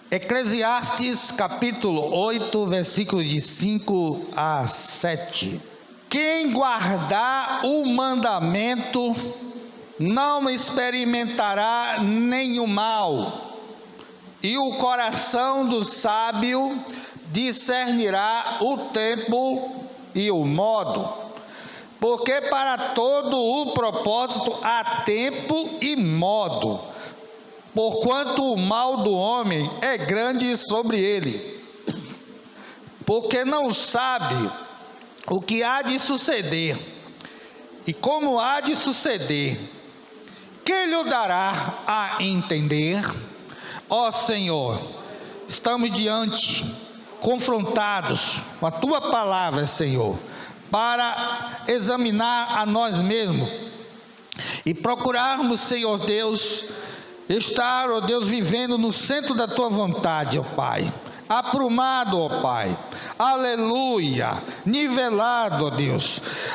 Eclesiastes capítulo 8, versículos de 5 a 7. Quem guardar o mandamento não experimentará nenhum mal, e o coração do sábio discernirá o tempo e o modo, porque para todo o propósito há tempo e modo, porquanto o mal do homem é grande sobre ele, porque não sabe o que há de suceder, e como há de suceder, quem lhe dará a entender? Ó Senhor, estamos confrontados com a Tua palavra, Senhor, para examinar a nós mesmos e procurarmos, Senhor Deus, estar, ó Deus, vivendo no centro da Tua vontade, ó Pai, aprumado, ó Pai, aleluia, nivelado,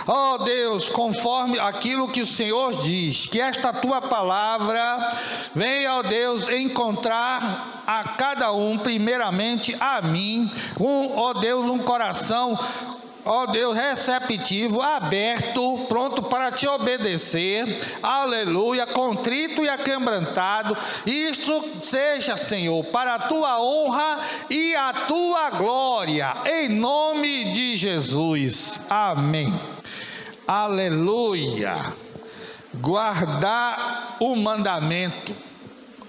ó Deus, conforme aquilo que o Senhor diz, que esta Tua palavra venha, ó Deus, encontrar a cada um, primeiramente a mim, ó Deus, um coração, ó Deus, receptivo, aberto, pronto para te obedecer, aleluia, contrito e aquebrantado. Isto seja, Senhor, para a tua honra e a tua glória, em nome de Jesus, amém, aleluia. Guardar o mandamento,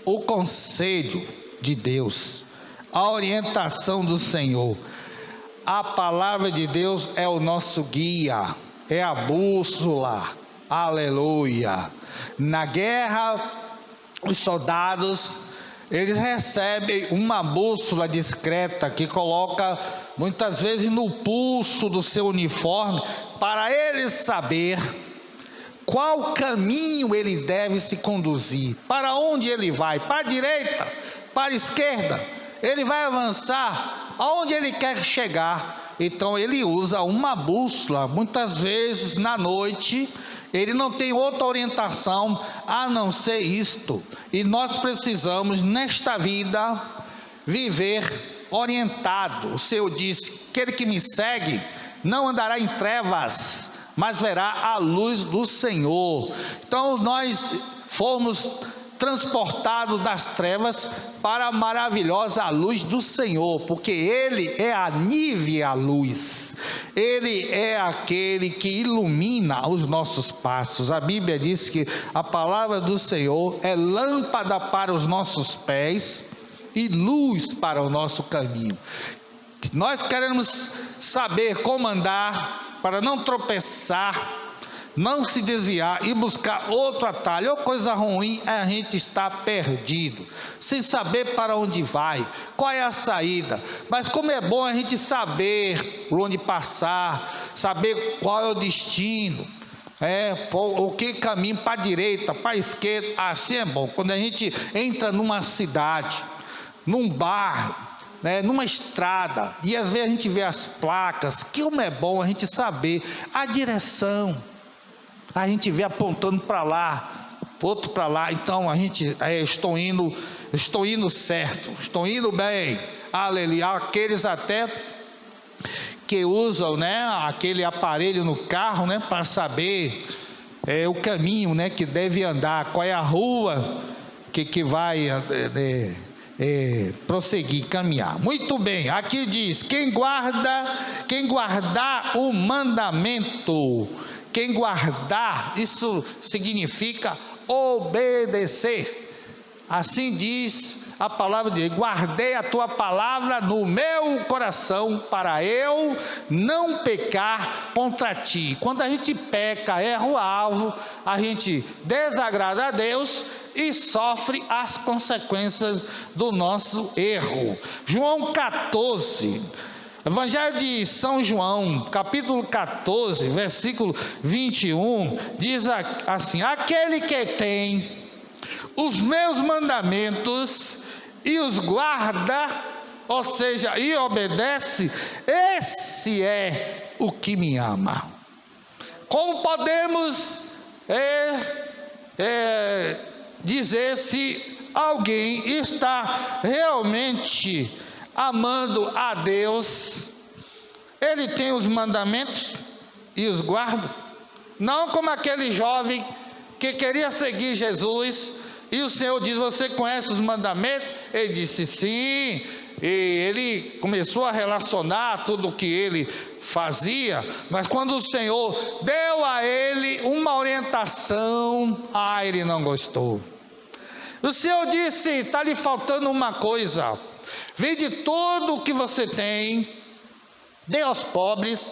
o conselho de Deus, a orientação do Senhor. A palavra de Deus é o nosso guia, é a bússola, aleluia. Na guerra, os soldados, eles recebem uma bússola discreta que coloca muitas vezes no pulso do seu uniforme, para eles saber qual caminho ele deve se conduzir, para onde ele vai, para a direita, para a esquerda, ele vai avançar, aonde ele quer chegar. Então ele usa uma bússola. Muitas vezes na noite ele não tem outra orientação a não ser isto, e nós precisamos nesta vida viver orientado. O Senhor diz: aquele que me segue não andará em trevas, mas verá a luz do Senhor. Então nós fomos transportado das trevas para a maravilhosa luz do Senhor, porque Ele é a nívea luz, Ele é aquele que ilumina os nossos passos. A Bíblia diz que a palavra do Senhor é lâmpada para os nossos pés e luz para o nosso caminho. Nós queremos saber como andar para não tropeçar, não se desviar e buscar outro atalho. Ou coisa ruim é a gente estar perdido, sem saber para onde vai, qual é a saída. Mas como é bom a gente saber por onde passar, saber qual é o destino, o que caminho, para a direita, para a esquerda. Assim é bom. Quando a gente entra numa cidade, num bairro, numa estrada, e às vezes a gente vê as placas, como é bom a gente saber a direção. A gente vê apontando para lá, outro para lá. Então a gente, estou indo certo, estou indo bem, aleluia. Aqueles até que usam, aquele aparelho no carro, para saber o caminho, que deve andar, qual é a rua que vai prosseguir, caminhar. Muito bem, aqui diz: quem guardar o mandamento. Quem guardar, isso significa obedecer. Assim diz a palavra de Deus: guardei a tua palavra no meu coração, para eu não pecar contra ti. Quando a gente peca, erra o alvo, a gente desagrada a Deus e sofre as consequências do nosso erro. João 14, Evangelho de São João, capítulo 14, versículo 21, diz assim: aquele que tem os meus mandamentos e os guarda, ou seja, e obedece, esse é o que me ama. Como podemos dizer se alguém está realmente amando a Deus. Ele tem os mandamentos e os guarda, não como aquele jovem que queria seguir Jesus, e o Senhor diz: você conhece os mandamentos? Ele disse sim, e ele começou a relacionar tudo o que ele fazia, mas quando o Senhor deu a ele uma orientação, ele não gostou. O Senhor disse: está lhe faltando uma coisa, vende tudo o que você tem, dê aos pobres,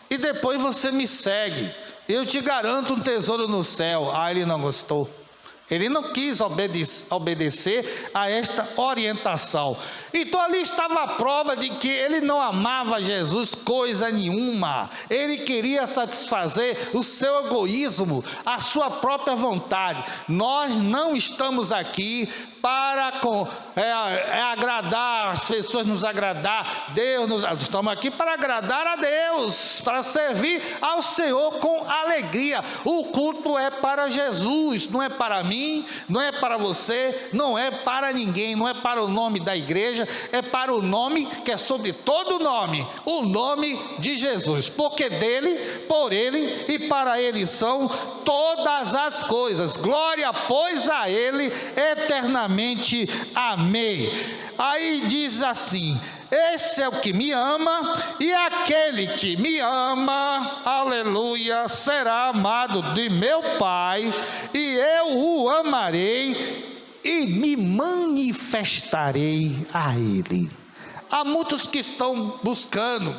e depois você me segue, eu te garanto um tesouro no céu. Ele não gostou. Ele não quis obedecer a esta orientação. Então ali estava a prova de que ele não amava Jesus coisa nenhuma. Ele queria satisfazer o seu egoísmo, a sua própria vontade. Nós não estamos aqui para agradar as pessoas, nos agradar. Estamos aqui para agradar a Deus, para servir ao Senhor com alegria. O culto é para Jesus, não é para mim, não é para você, não é para ninguém, não é para o nome da igreja, é para o nome que é sobre todo nome, o nome de Jesus, porque dele, por ele e para ele são todas as coisas. Glória, pois, a ele eternamente. Amém. Aí diz assim: esse é o que me ama, e aquele que me ama, aleluia, será amado de meu Pai, e eu o amarei e me manifestarei a ele. Há muitos que estão buscando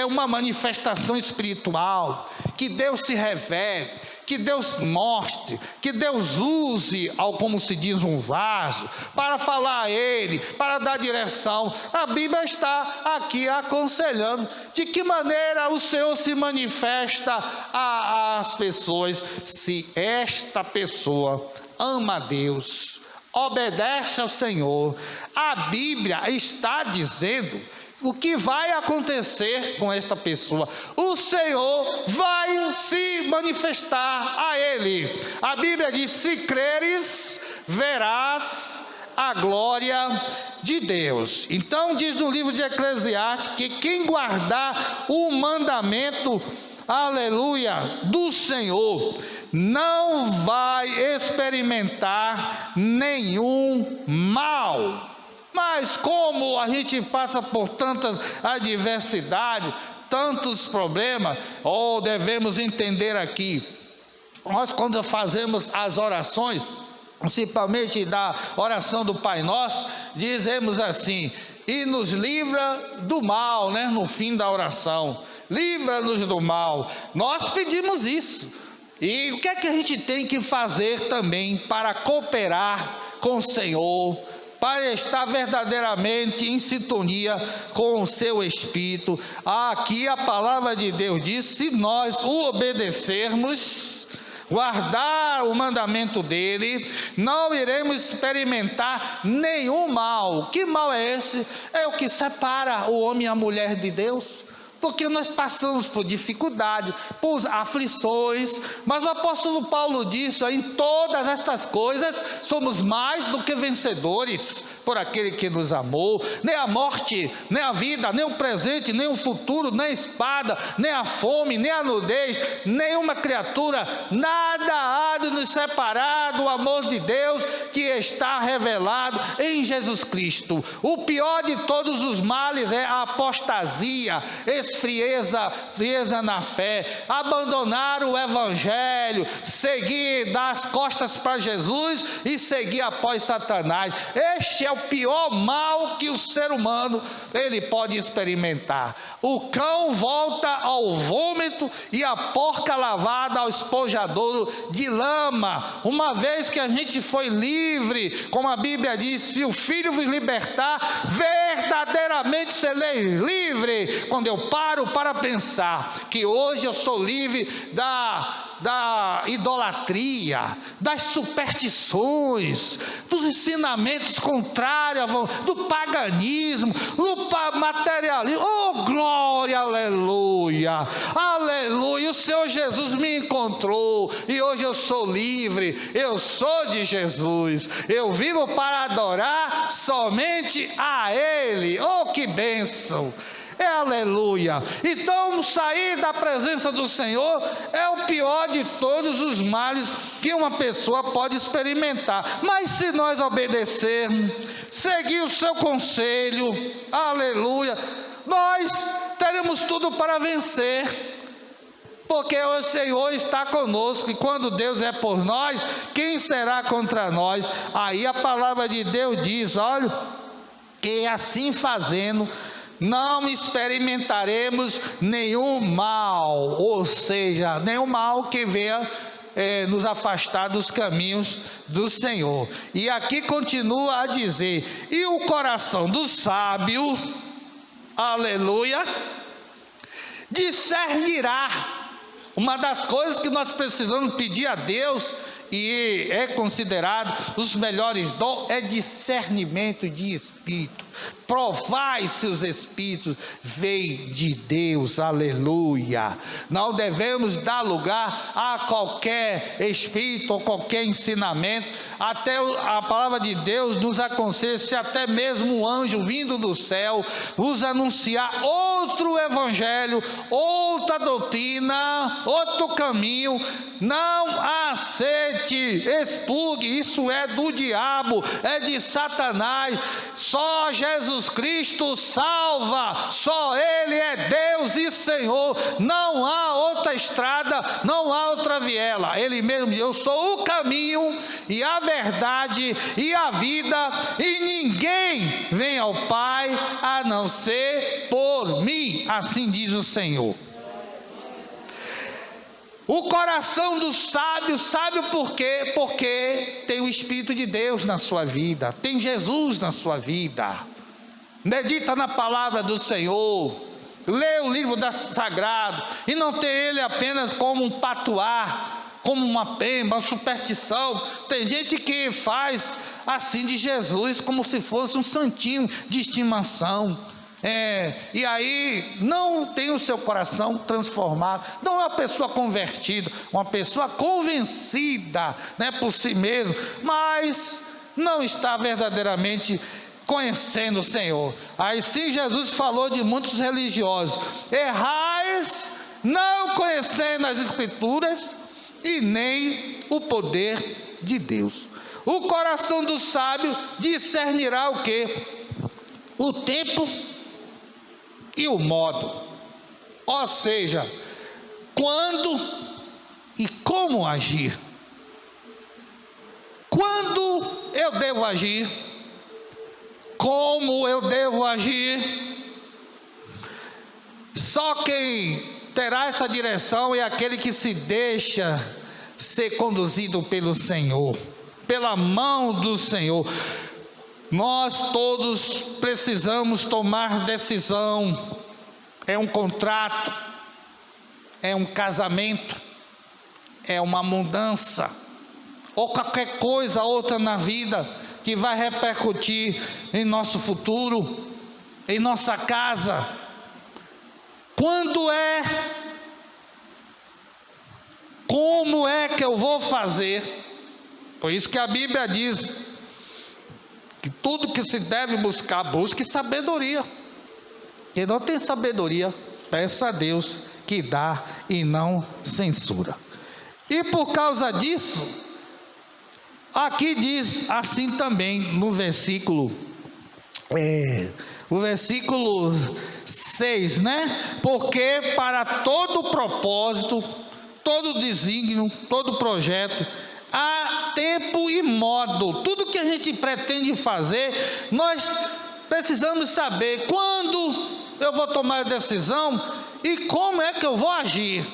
uma manifestação espiritual, que Deus se revele, que Deus mostre, que Deus use, como se diz, um vaso, para falar a ele, para dar direção. A Bíblia está aqui aconselhando de que maneira o Senhor se manifesta às pessoas. Se esta pessoa ama a Deus, obedece ao Senhor, a Bíblia está dizendo o que vai acontecer com esta pessoa. O Senhor vai se manifestar a ele. A Bíblia diz: se creres, verás a glória de Deus. Então diz no livro de Eclesiastes que quem guardar o mandamento, aleluia, do Senhor, não vai experimentar nenhum mal. Mas como a gente passa por tantas adversidades, tantos problemas, devemos entender aqui, nós quando fazemos as orações, principalmente da oração do Pai Nosso, dizemos assim: e nos livra do mal, no fim da oração, livra-nos do mal. Nós pedimos isso. E o que é que a gente tem que fazer também para cooperar com o Senhor, para estar verdadeiramente em sintonia com o seu Espírito? Aqui a palavra de Deus diz: se nós o obedecermos, guardar o mandamento dele, não iremos experimentar nenhum mal. Que mal é esse? É o que separa o homem e a mulher de Deus. Porque nós passamos por dificuldade, por aflições, mas o apóstolo Paulo disse: em todas estas coisas somos mais do que vencedores por aquele que nos amou. Nem a morte, nem a vida, nem o presente, nem o futuro, nem a espada, nem a fome, nem a nudez, nenhuma criatura, nada há de nos separar do amor de Deus que está revelado em Jesus Cristo. O pior de todos os males é a apostasia, frieza na fé, abandonar o evangelho, seguir, dar as costas para Jesus e seguir após Satanás. Este é o pior mal que o ser humano ele pode experimentar. O cão volta ao vômito e a porca lavada ao esponjadouro de lama. Uma vez que a gente foi livre, como a Bíblia diz: se o Filho vos libertar, verdadeiramente sereis livre. Quando eu paro para pensar que hoje eu sou livre da da idolatria, das superstições, dos ensinamentos contrários, do paganismo, do materialismo. Oh, glória, aleluia, aleluia. O Senhor Jesus me encontrou e hoje eu sou livre, eu sou de Jesus, eu vivo para adorar somente a Ele. Oh, que bênção! Aleluia. Então sair da presença do Senhor é o pior de todos os males que uma pessoa pode experimentar. Mas se nós obedecermos, seguir o seu conselho, aleluia, nós teremos tudo para vencer. Porque o Senhor está conosco, e quando Deus é por nós, quem será contra nós? Aí a palavra de Deus diz, olha, que assim fazendo, não experimentaremos nenhum mal, ou seja, nenhum mal que venha nos afastar dos caminhos do Senhor. E aqui continua a dizer, e o coração do sábio, aleluia, discernirá. Uma das coisas que nós precisamos pedir a Deus, e é considerado os melhores dons, é discernimento de espírito. Provai se os espíritos vêm de Deus, aleluia. Não devemos dar lugar a qualquer espírito ou qualquer ensinamento. Até a palavra de Deus nos aconselha, se até mesmo um anjo vindo do céu vos anunciar outro evangelho, outra doutrina, outro caminho, não aceite, expurgue. Isso é do diabo, é de Satanás. Só Jesus Cristo salva, só Ele é Deus e Senhor, não há outra estrada, não há outra viela. Ele mesmo diz, eu sou o caminho e a verdade e a vida, e ninguém vem ao Pai a não ser por mim, assim diz o Senhor. O coração do sábio, sábio por quê? Porque tem o Espírito de Deus na sua vida, tem Jesus na sua vida. Medita na palavra do Senhor, lê o livro sagrado, e não tem ele apenas como um patuar, como uma pemba, uma superstição. Tem gente que faz assim de Jesus como se fosse um santinho de estimação. E aí não tem o seu coração transformado, não é uma pessoa convertida, uma pessoa convencida, né, por si mesmo, mas não está verdadeiramente conhecendo o Senhor. Aí sim Jesus falou de muitos religiosos: errais não conhecendo as Escrituras e nem o poder de Deus. O coração do sábio discernirá o quê? O tempo e o modo, ou seja, quando e como agir. Quando eu devo agir, como eu devo agir. Só quem terá essa direção é aquele que se deixa ser conduzido pelo Senhor, pela mão do Senhor. Nós todos precisamos tomar decisão. É um contrato, é um casamento, é uma mudança, ou qualquer coisa outra na vida que vai repercutir em nosso futuro, em nossa casa. Quando é? Como é que eu vou fazer? Por isso que a Bíblia diz que tudo que se deve buscar, busque sabedoria. Quem não tem sabedoria, peça a Deus, que dá e não censura. E por causa disso, aqui diz assim também no versículo, o versículo 6, né? Porque para todo propósito, todo desígnio, todo projeto, há tempo e modo. Tudo que a gente pretende fazer, nós precisamos saber quando eu vou tomar a decisão e como é que eu vou agir.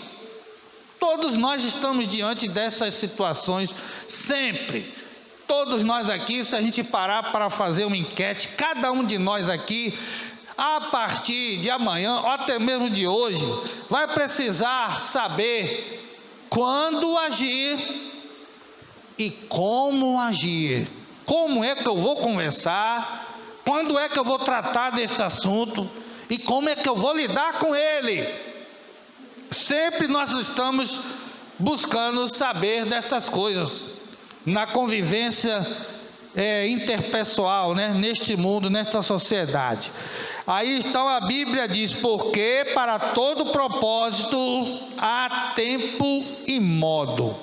Todos nós estamos diante dessas situações sempre. Todos nós aqui, se a gente parar para fazer uma enquete, cada um de nós aqui, a partir de amanhã, ou até mesmo de hoje, vai precisar saber quando agir e como agir. Como é que eu vou conversar? Quando é que eu vou tratar desse assunto? E como é que eu vou lidar com ele? Sempre nós estamos buscando saber destas coisas na convivência interpessoal, né? Neste mundo, nesta sociedade. Aí então a Bíblia diz: porque para todo propósito há tempo e modo,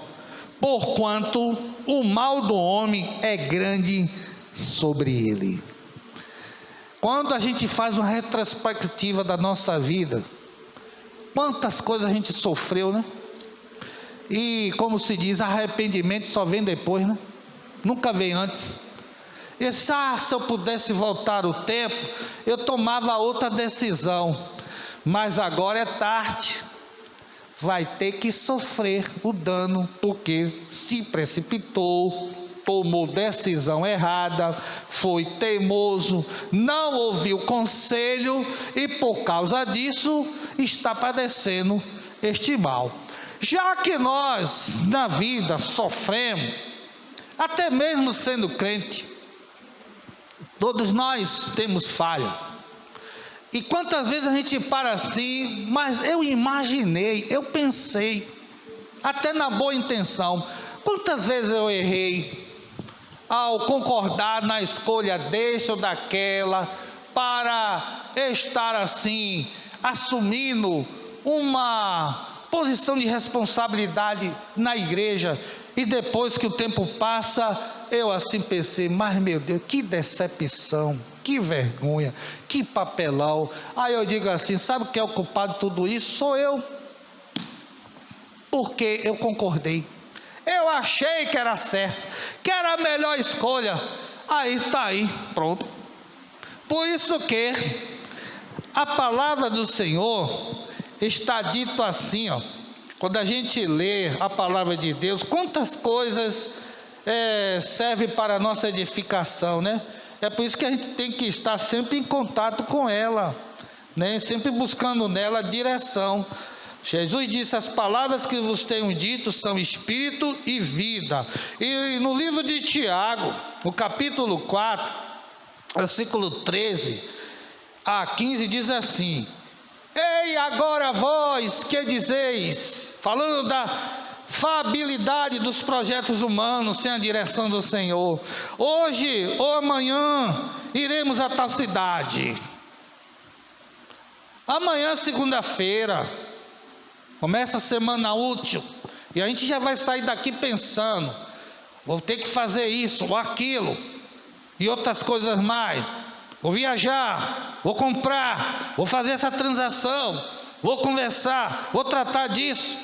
porquanto o mal do homem é grande sobre ele. Quando a gente faz uma retrospectiva da nossa vida, quantas coisas a gente sofreu, né? E como se diz, arrependimento só vem depois, né? Nunca vem antes. E se eu pudesse voltar o tempo, eu tomava outra decisão, mas agora é tarde. Vai ter que sofrer o dano, porque se precipitou, tomou decisão errada, foi teimoso, não ouviu conselho e por causa disso está padecendo este mal. Já que nós na vida sofremos, até mesmo sendo crente, todos nós temos falha. E quantas vezes a gente para assim, mas eu imaginei, eu pensei, até na boa intenção, quantas vezes eu errei ao concordar na escolha desse ou daquela, para estar assim, assumindo uma posição de responsabilidade na igreja, e depois que o tempo passa, eu assim pensei, mas meu Deus, que decepção, que vergonha, que papelão. Aí eu digo assim, sabe quem é o culpado de tudo isso? Sou eu, porque eu concordei, eu achei que era certo, que era a melhor escolha, aí está aí, pronto. Por isso que a palavra do Senhor está dito assim, ó, quando a gente lê a palavra de Deus, quantas coisas servem para a nossa edificação, né? É por isso que a gente tem que estar sempre em contato com ela, né? Sempre buscando nela direção. Jesus disse: as palavras que vos tenho dito são espírito e vida. E no livro de Tiago, no capítulo 4, versículo 13 a 15, diz assim: ei, agora vós que dizeis, falando da fabilidade dos projetos humanos sem a direção do Senhor, hoje ou amanhã iremos a tal cidade, amanhã segunda-feira, começa a semana útil, e a gente já vai sair daqui pensando, vou ter que fazer isso ou aquilo, e outras coisas mais, vou viajar, vou comprar, vou fazer essa transação, vou conversar, vou tratar disso.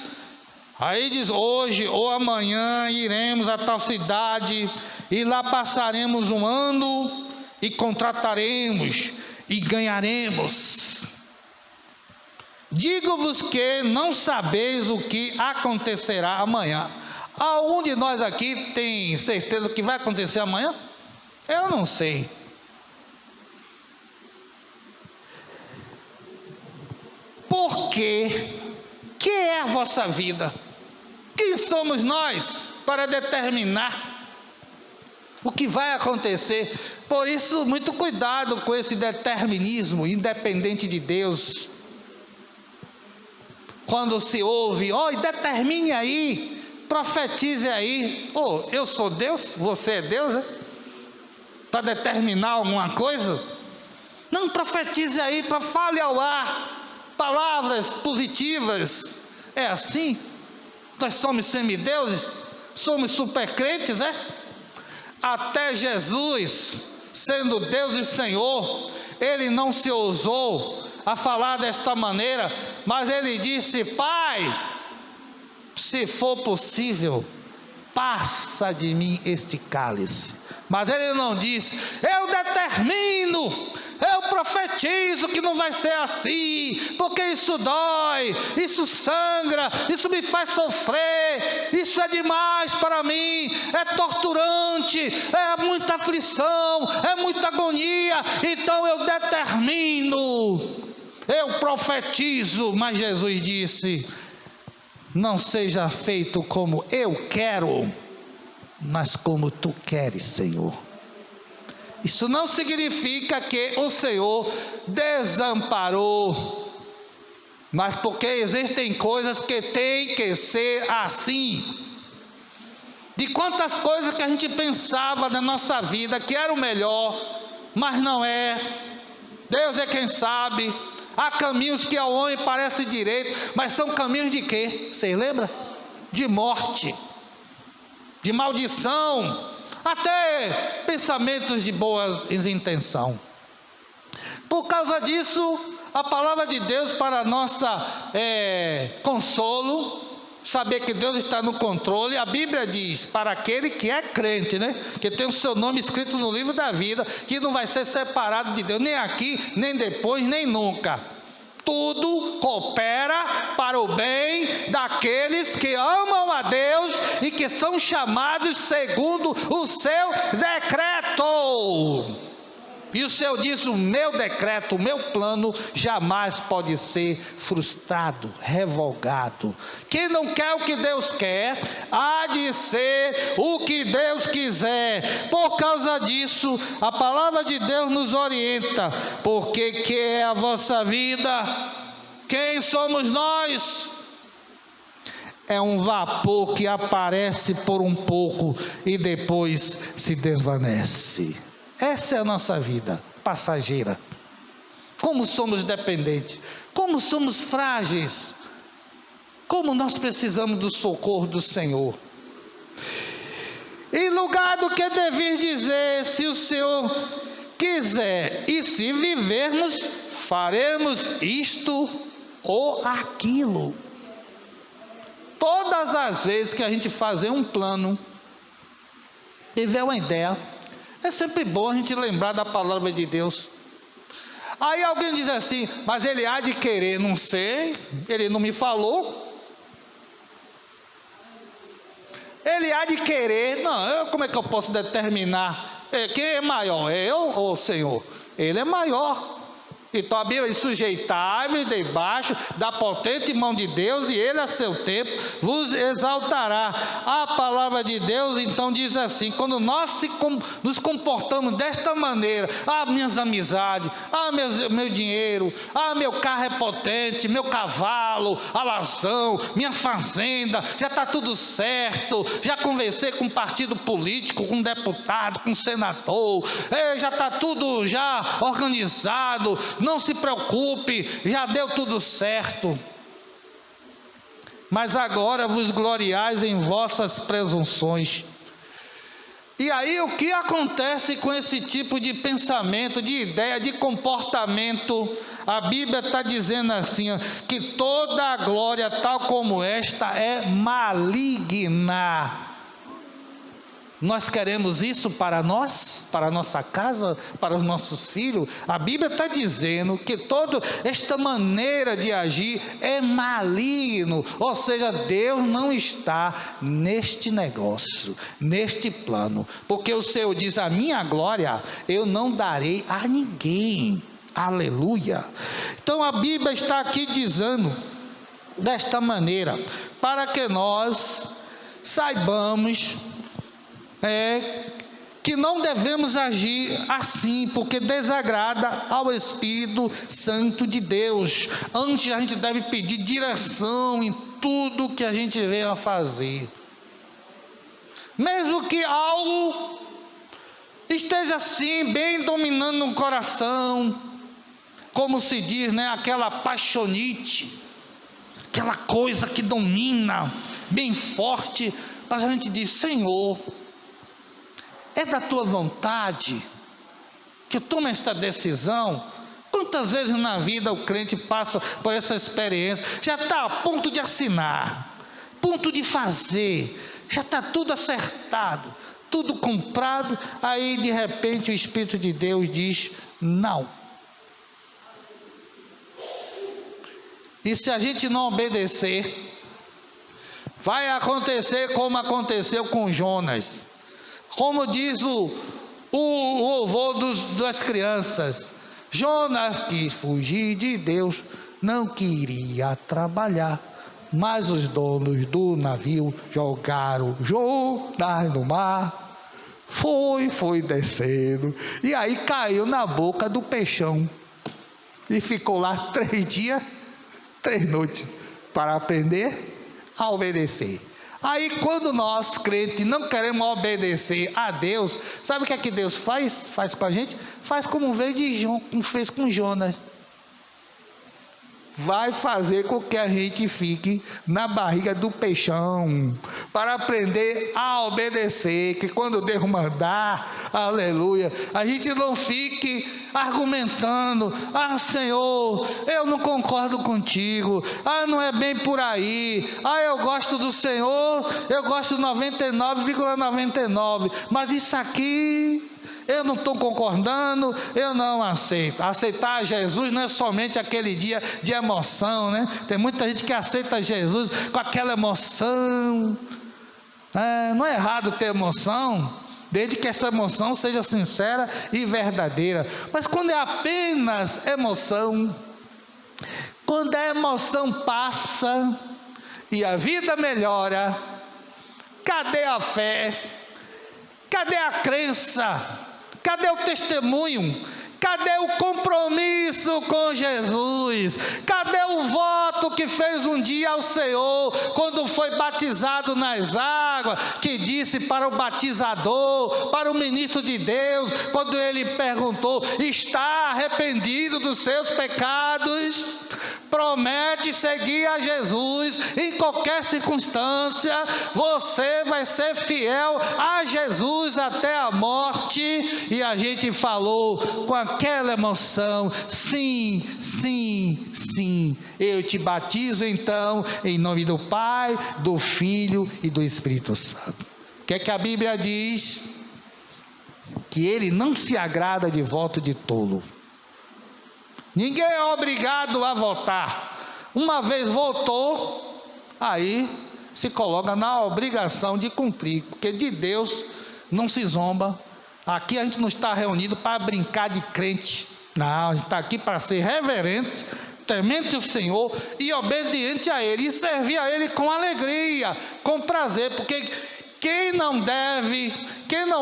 Aí diz: hoje ou amanhã iremos a tal cidade, e lá passaremos um ano, e contrataremos, e ganharemos. Digo-vos que não sabeis o que acontecerá amanhã. Algum de nós aqui tem certeza do que vai acontecer amanhã? Eu não sei. Porque que é a vossa vida? Quem somos nós para determinar o que vai acontecer? Por isso, muito cuidado com esse determinismo independente de Deus. Quando se ouve, determine aí, profetize aí. Eu sou Deus? Você é Deus, é? Para determinar alguma coisa? Não, profetize aí, fale ao ar palavras positivas. É assim? Nós somos semideuses? Somos supercrentes, é? Até Jesus, sendo Deus e Senhor, ele não se ousou a falar desta maneira, mas ele disse: Pai, se for possível, passa de mim este cálice. Mas ele não disse: eu determino, eu profetizo que não vai ser assim, porque isso dói, isso sangra, isso me faz sofrer, isso é demais para mim, é torturante, é muita aflição, é muita agonia, então eu determino, eu profetizo. Mas Jesus disse: não seja feito como eu quero, mas como tu queres, Senhor. Isso não significa que o Senhor desamparou, mas porque existem coisas que têm que ser assim. De quantas coisas que a gente pensava na nossa vida que era o melhor, mas não é. Deus é quem sabe. Há caminhos que ao homem parece direito, mas são caminhos de quê? Vocês lembram? De morte, de maldição, até pensamentos de boa intenção. Por causa disso, a palavra de Deus para nossa consolo, saber que Deus está no controle. A Bíblia diz, para aquele que é crente, né? Que tem o seu nome escrito no livro da vida, que não vai ser separado de Deus, nem aqui, nem depois, nem nunca. Tudo coopera para o bem daqueles que amam a Deus e que são chamados segundo o seu decreto. E o Senhor diz: o meu decreto, o meu plano jamais pode ser frustrado, revogado. Quem não quer o que Deus quer, há de ser o que Deus quiser. Por causa disso, a palavra de Deus nos orienta. Porque que é a vossa vida? Quem somos nós? É um vapor que aparece por um pouco e depois se desvanece. Essa é a nossa vida passageira. Como somos dependentes, como somos frágeis, como nós precisamos do socorro do Senhor. Em lugar do que devir dizer, se o Senhor quiser, e se vivermos, faremos isto ou aquilo. Todas as vezes que a gente fazer um plano, tiver uma ideia, é sempre bom a gente lembrar da palavra de Deus. Aí alguém diz assim: mas ele há de querer. Não sei, ele não me falou. Ele há de querer. Não, como é que eu posso determinar? Quem é maior, eu ou o Senhor? Ele é maior. Então a Bíblia diz: sujeitai-vos debaixo da potente mão de Deus, e Ele a seu tempo vos exaltará. A palavra de Deus então diz assim: quando nós nos comportamos desta maneira, minhas amizades, meu dinheiro, meu carro é potente, meu cavalo, alazão, minha fazenda, já está tudo certo, já conversei com um partido político, com um deputado, com um senador, já está tudo já organizado, não se preocupe, já deu tudo certo. Mas agora vos gloriais em vossas presunções. E aí o que acontece com esse tipo de pensamento, de ideia, de comportamento? A Bíblia está dizendo assim, que toda a glória tal como esta é maligna. Nós queremos isso para nós, para a nossa casa, para os nossos filhos? A Bíblia está dizendo que toda esta maneira de agir é maligno, ou seja, Deus não está neste negócio, neste plano, porque o Senhor diz: a minha glória eu não darei a ninguém. Aleluia. Então a Bíblia está aqui dizendo desta maneira, para que nós saibamos que não devemos agir assim, porque desagrada ao Espírito Santo de Deus. Antes a gente deve pedir direção em tudo que a gente venha a fazer, mesmo que algo esteja assim bem dominando no coração, como se diz, aquela paixonite, aquela coisa que domina bem forte, mas a gente diz: Senhor, é da tua vontade que eu tome esta decisão? Quantas vezes na vida o crente passa por essa experiência, já está a ponto de assinar, ponto de fazer, já está tudo acertado, tudo comprado, aí de repente o Espírito de Deus diz: não. E se a gente não obedecer, vai acontecer como aconteceu com Jonas. Como diz o avô das crianças, Jonas quis fugir de Deus, não queria trabalhar, Mas os donos do navio jogaram Jonas no mar. Foi descendo, e aí caiu na boca do peixão, e ficou lá 3 dias, 3 noites, para aprender a obedecer. Aí quando nós, crentes, não queremos obedecer a Deus, sabe o que é que Deus faz? Faz com a gente? Faz como fez com Jonas. Vai fazer com que a gente fique na barriga do peixão, para aprender a obedecer, que quando Deus mandar, aleluia, a gente não fique argumentando: ah, Senhor, eu não concordo contigo, ah, não é bem por aí, ah, eu gosto do Senhor, eu gosto 99,99, mas isso aqui eu não estou concordando, eu não aceito. Aceitar Jesus não é somente aquele dia de emoção, né? Tem muita gente que aceita Jesus com aquela emoção. Não é errado ter emoção, desde que esta emoção seja sincera e verdadeira. Mas quando é apenas emoção, quando a emoção passa e a vida melhora, cadê a fé? Cadê a crença? Cadê o testemunho? Cadê o compromisso com Jesus? Cadê o voto que fez um dia ao Senhor, quando foi batizado nas águas, que disse para o batizador, para o ministro de Deus, quando ele perguntou: está arrependido dos seus pecados? Promete seguir a Jesus em qualquer circunstância, você vai ser fiel a Jesus até a morte. E a gente falou com aquela emoção: sim, sim, sim, eu te batizo então em nome do Pai, do Filho e do Espírito Santo. O que é que a Bíblia diz? Que ele não se agrada de voto de tolo. Ninguém é obrigado a votar. Uma vez votou, aí se coloca na obrigação de cumprir, porque de Deus não se zomba. Aqui a gente não está reunido para brincar de crente, não, a gente está aqui para ser reverente, temente o Senhor e obediente a Ele, e servir a Ele com alegria, com prazer, porque quem não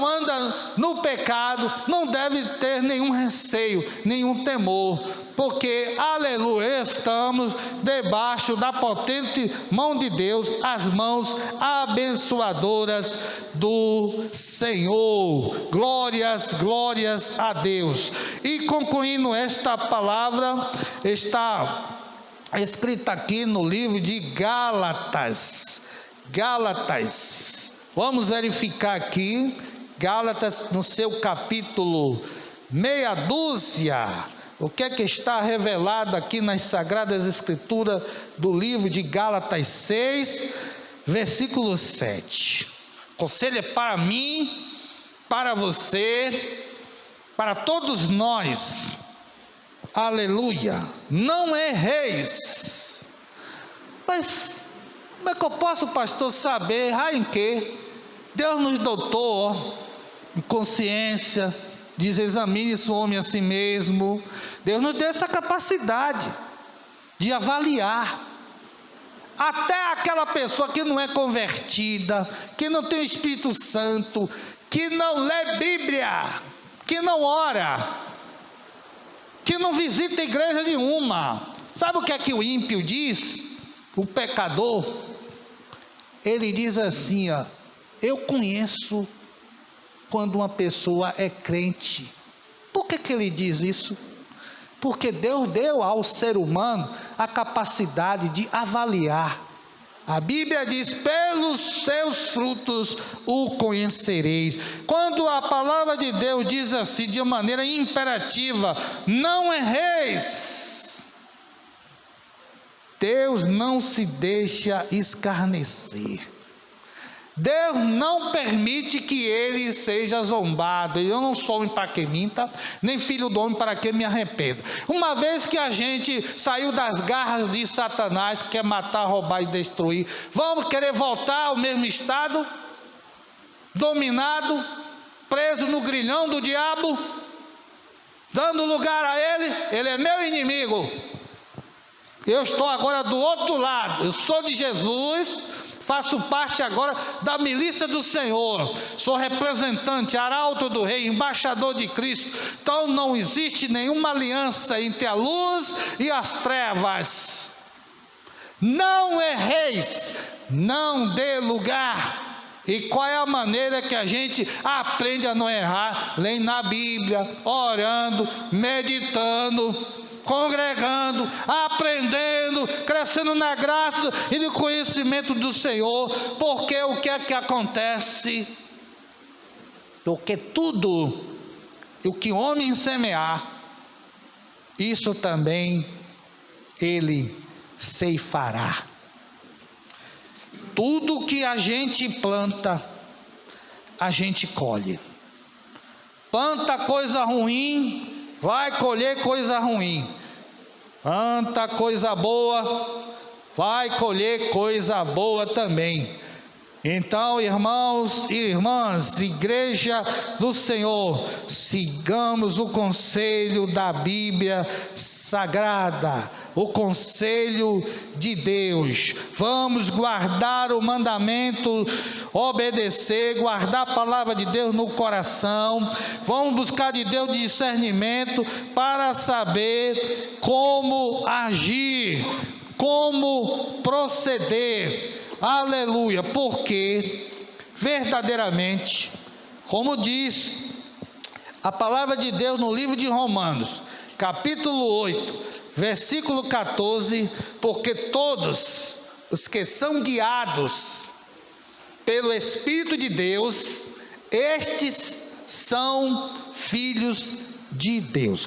anda no pecado, não deve ter nenhum receio, nenhum temor, porque, aleluia, estamos debaixo da potente mão de Deus, as mãos abençoadoras do Senhor. Glórias, glórias a Deus. E concluindo esta palavra, está escrita aqui no livro de Gálatas. Vamos verificar aqui, Gálatas, no seu capítulo meia dúzia, o que é que está revelado aqui nas Sagradas Escrituras do livro de Gálatas 6, versículo 7. O conselho é para mim, para você, para todos nós, aleluia, não erreis. Mas como é que eu posso, pastor, saber em que? Deus nos dotou em consciência, diz: examine-se o homem a si mesmo. Deus nos deu essa capacidade de avaliar. Até aquela pessoa que não é convertida, que não tem o Espírito Santo, que não lê Bíblia, que não ora, que não visita igreja nenhuma, sabe o que é que o ímpio diz? O pecador, ele diz assim: eu conheço quando uma pessoa é crente. Por que ele diz isso? Porque Deus deu ao ser humano a capacidade de avaliar. A Bíblia diz: pelos seus frutos o conhecereis. Quando a palavra de Deus diz assim, de maneira imperativa: não erreis, Deus não se deixa escarnecer. Deus não permite que ele seja zombado. Eu não sou homem para que minta, nem filho do homem para que me arrependa. Uma vez que a gente saiu das garras de Satanás, que quer matar, roubar e destruir, vamos querer voltar ao mesmo estado, dominado, preso no grilhão do diabo, dando lugar a ele? Ele é meu inimigo. Eu estou agora do outro lado, eu sou de Jesus, faço parte agora da milícia do Senhor, sou representante, arauto do rei, embaixador de Cristo. Então não existe nenhuma aliança entre a luz e as trevas. Não erreis, não dê lugar. E qual é a maneira que a gente aprende a não errar? Lendo na Bíblia, orando, meditando, congregando, aprendendo, crescendo na graça e no conhecimento do Senhor. Porque o que é que acontece? Porque tudo o que o homem semear, isso também ele ceifará. Tudo que a gente planta, a gente colhe. Planta coisa ruim, vai colher coisa ruim. Planta coisa boa, vai colher coisa boa também. Então, irmãos e irmãs, igreja do Senhor, sigamos o conselho da Bíblia Sagrada, o conselho de Deus. Vamos guardar o mandamento, obedecer, guardar a palavra de Deus no coração. Vamos buscar de Deus discernimento para saber como agir, como proceder. Aleluia, porque verdadeiramente, como diz a palavra de Deus no livro de Romanos, capítulo 8, versículo 14, porque todos os que são guiados pelo Espírito de Deus, estes são filhos de Deus.